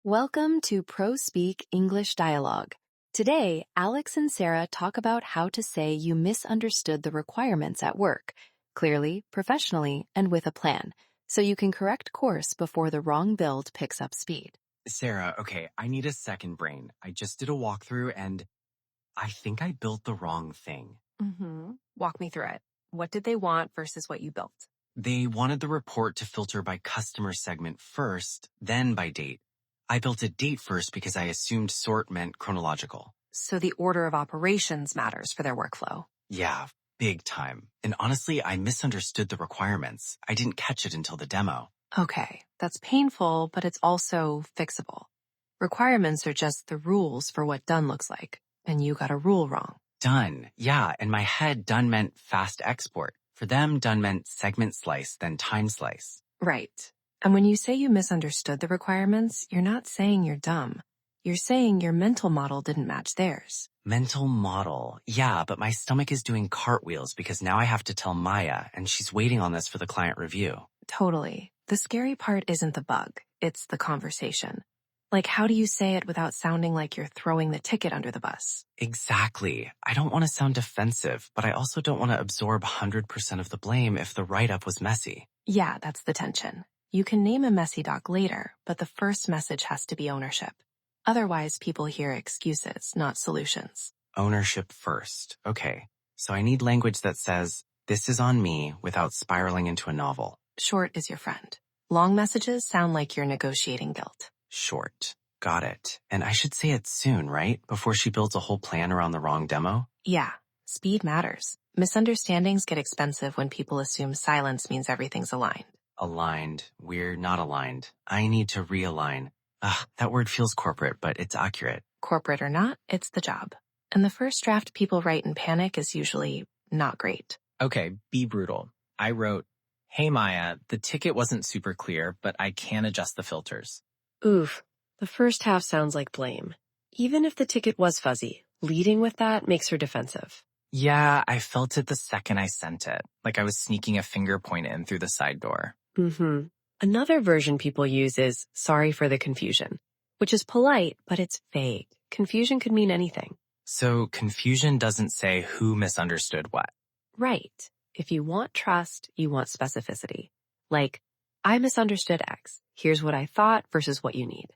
Welcome to ProSpeak English Dialogue. Today, Alex and Sarah talk about how to say you misunderstood the requirements at work, clearly, professionally, and with a plan, so you can correct course before the wrong build picks up speed. Sarah, okay, I need a second brain. I just did a walkthrough and I think I built the wrong thing. Walk me through it. What did they want versus what you built? They wanted the report to filter by customer segment first, then by date. I built a date first because I assumed sort meant chronological. So the order of operations matters for their workflow. Yeah, big time. And honestly, I misunderstood the requirements. I didn't catch it until the demo. Okay, that's painful, but it's also fixable. Requirements are just the rules for what done looks like, and you got a rule wrong. Done. Yeah, in my head, done meant fast export. For them, done meant segment slice, then time slice. Right. And when you say you misunderstood the requirements, you're not saying you're dumb. You're saying your mental model didn't match theirs. Mental model. Yeah, but my stomach is doing cartwheels because now I have to tell Maya, and she's waiting on this for the client review. Totally. The scary part isn't the bug, it's the conversation. Like, how do you say it without sounding like you're throwing the ticket under the bus? Exactly. I don't want to sound defensive, but I also don't want to absorb 100% of the blame if the write-up was messy. Yeah, that's the tension. You can name a messy doc later, but the first message has to be ownership. Otherwise, people hear excuses, not solutions. Ownership first. Okay. So I need language that says, this is on me without spiraling into a novel. Short is your friend. Long messages sound like you're negotiating guilt. Short. Got it. And I should say it soon, right? Before she builds a whole plan around the wrong demo? Yeah, speed matters. Misunderstandings get expensive when people assume silence means everything's aligned. Aligned. We're not aligned. I need to realign. That word feels corporate, but it's accurate. Corporate or not, it's the job. And the first draft people write in panic is usually not great. Okay, be brutal. I wrote, hey Maya, the ticket wasn't super clear, but I can adjust the filters. Oof, the first half sounds like blame. Even if the ticket was fuzzy, leading with that makes her defensive. Yeah, I felt it the second I sent it, like I was sneaking a finger point in through the side door. Another version people use is sorry for the confusion, which is polite, but it's vague. Confusion could mean anything. So confusion doesn't say who misunderstood what. Right. If you want trust, you want specificity. Like, I misunderstood X. Here's what I thought versus what you need.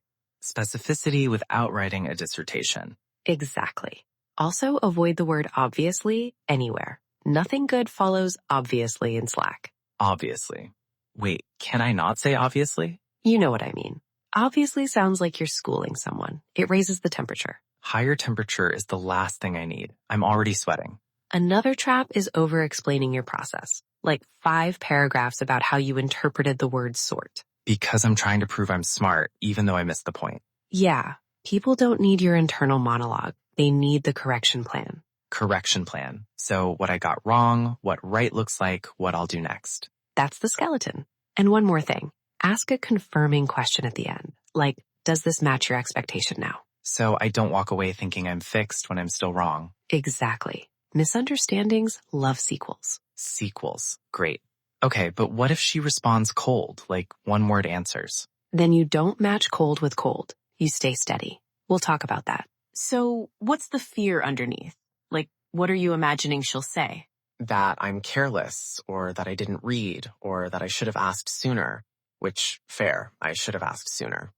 Specificity without writing a dissertation. Exactly. Also, avoid the word obviously anywhere. Nothing good follows obviously in Slack. Obviously. Wait, can I not say obviously? You know what I mean. Obviously sounds like you're schooling someone. It raises the temperature. Higher temperature is the last thing I need. I'm already sweating. Another trap is over-explaining your process, like 5 paragraphs about how you interpreted the word sort. Because I'm trying to prove I'm smart, even though I missed the point. Yeah, people don't need your internal monologue. They need the correction plan. Correction plan. So what I got wrong, what right looks like, what I'll do next. That's the skeleton. And one more thing. Ask a confirming question at the end, like, does this match your expectation now? So I don't walk away thinking I'm fixed when I'm still wrong. Exactly. Misunderstandings love sequels. Sequels. Great. Okay, but what if she responds cold, like one-word answers? Then you don't match cold with cold. You stay steady. We'll talk about that. So what's the fear underneath? Like, what are you imagining she'll say? That I'm careless, or that I didn't read, or that I should have asked sooner. Which, fair, I should have asked sooner.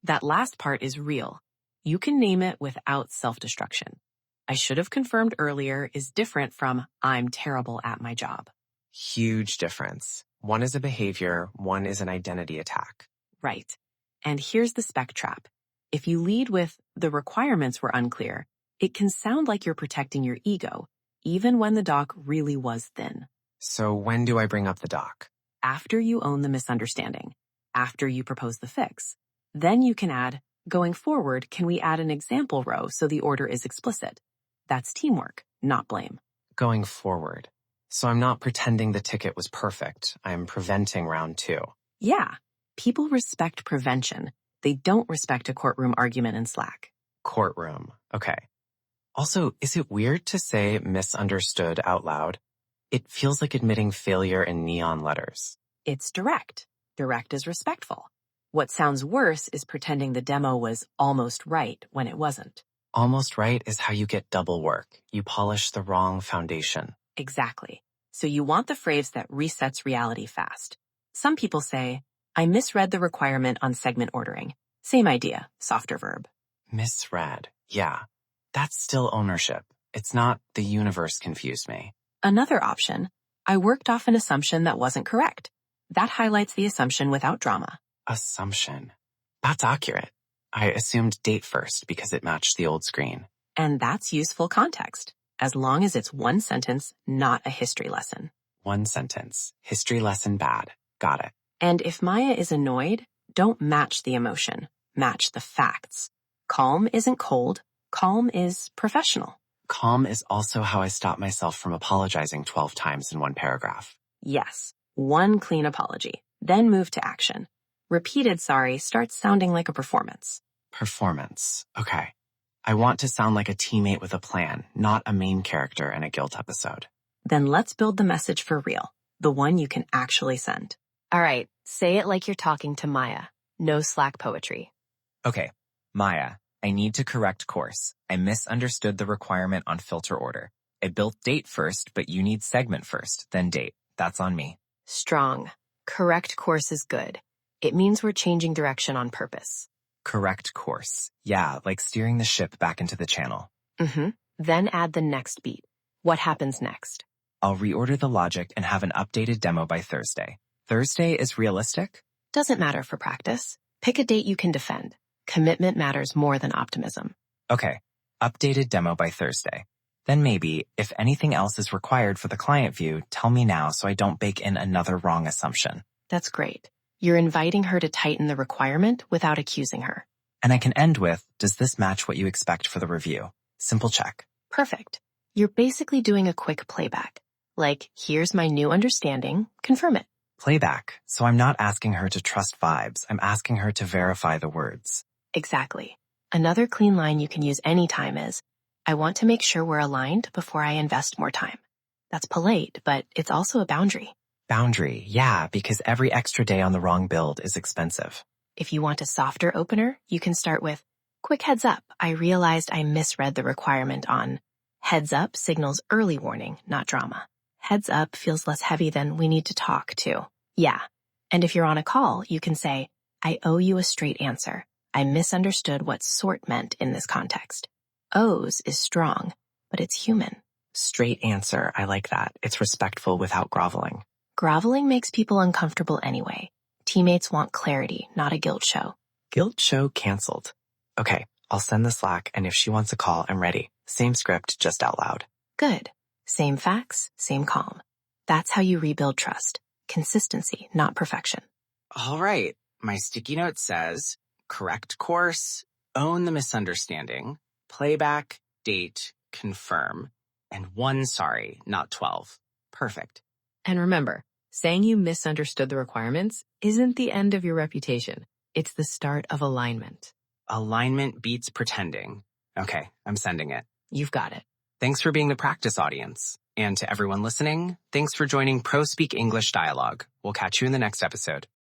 That last part is real. You can name it without self-destruction. I should have confirmed earlier is different from I'm terrible at my job. Huge difference. One is a behavior, one is an identity attack. Right. And here's the spec trap. If you lead with the requirements were unclear, it can sound like you're protecting your ego, even when the doc really was thin. So when do I bring up the doc? After you own the misunderstanding, after you propose the fix. Then you can add, going forward, can we add an example row so the order is explicit? That's teamwork, not blame. Going forward. So I'm not pretending the ticket was perfect. I'm preventing round 2. Yeah, people respect prevention. They don't respect a courtroom argument in Slack. Courtroom. Okay. Also, is it weird to say misunderstood out loud? It feels like admitting failure in neon letters. It's direct. Direct is respectful. What sounds worse is pretending the demo was almost right when it wasn't. Almost right is how you get double work. You polish the wrong foundation. Exactly. So you want the phrase that resets reality fast. Some people say, I misread the requirement on segment ordering. Same idea, softer verb. Misread. Yeah. That's still ownership. It's not the universe confused me. Another option, I worked off an assumption that wasn't correct. That highlights the assumption without drama. Assumption. That's accurate. I assumed date first because it matched the old screen. And that's useful context, as long as it's one sentence, not a history lesson. One sentence. History lesson bad. Got it. And if Maya is annoyed, don't match the emotion. Match the facts. Calm isn't cold. Calm is professional. Calm is also how I stop myself from apologizing 12 times in one paragraph. Yes, one clean apology, then move to action. Repeated sorry starts sounding like a performance. Performance. Okay. I want to sound like a teammate with a plan, not a main character in a guilt episode. Then let's build the message for real, the one you can actually send. All right, say it like you're talking to Maya. No Slack poetry. Okay, Maya, I need to correct course. I misunderstood the requirement on filter order. I built date first, but you need segment first, then date. That's on me. Strong. Correct course is good. It means we're changing direction on purpose. Correct course. Yeah, like steering the ship back into the channel. Then add the next beat. What happens next? I'll reorder the logic and have an updated demo by Thursday. Thursday is realistic? Doesn't matter for practice. Pick a date you can defend. Commitment matters more than optimism. Okay, updated demo by Thursday. Then maybe, if anything else is required for the client view, tell me now so I don't bake in another wrong assumption. That's great. You're inviting her to tighten the requirement without accusing her. And I can end with, does this match what you expect for the review? Simple check. Perfect. You're basically doing a quick playback. Like, here's my new understanding, confirm it. Playback, so I'm not asking her to trust vibes, I'm asking her to verify the words. Exactly. Another clean line you can use anytime is, I want to make sure we're aligned before I invest more time. That's polite, but it's also a boundary. Boundary, yeah, because every extra day on the wrong build is expensive. If you want a softer opener, you can start with, quick heads up, I realized I misread the requirement on. Heads up signals early warning, not drama. Heads up feels less heavy than we need to talk too. Yeah. And if you're on a call, you can say, I owe you a straight answer. I misunderstood what sort meant in this context. Owes is strong, but it's human. Straight answer, I like that. It's respectful without groveling. Groveling makes people uncomfortable anyway. Teammates want clarity, not a guilt show. Guilt show canceled. Okay, I'll send the Slack, and if she wants a call, I'm ready. Same script, just out loud. Good. Same facts, same calm. That's how you rebuild trust. Consistency, not perfection. All right. My sticky note says, correct course, own the misunderstanding, playback, date, confirm, and one sorry, not 12. Perfect. And remember, saying you misunderstood the requirements isn't the end of your reputation. It's the start of alignment. Alignment beats pretending. Okay, I'm sending it. You've got it. Thanks for being the practice audience. And to everyone listening, thanks for joining ProSpeak English Dialogue. We'll catch you in the next episode.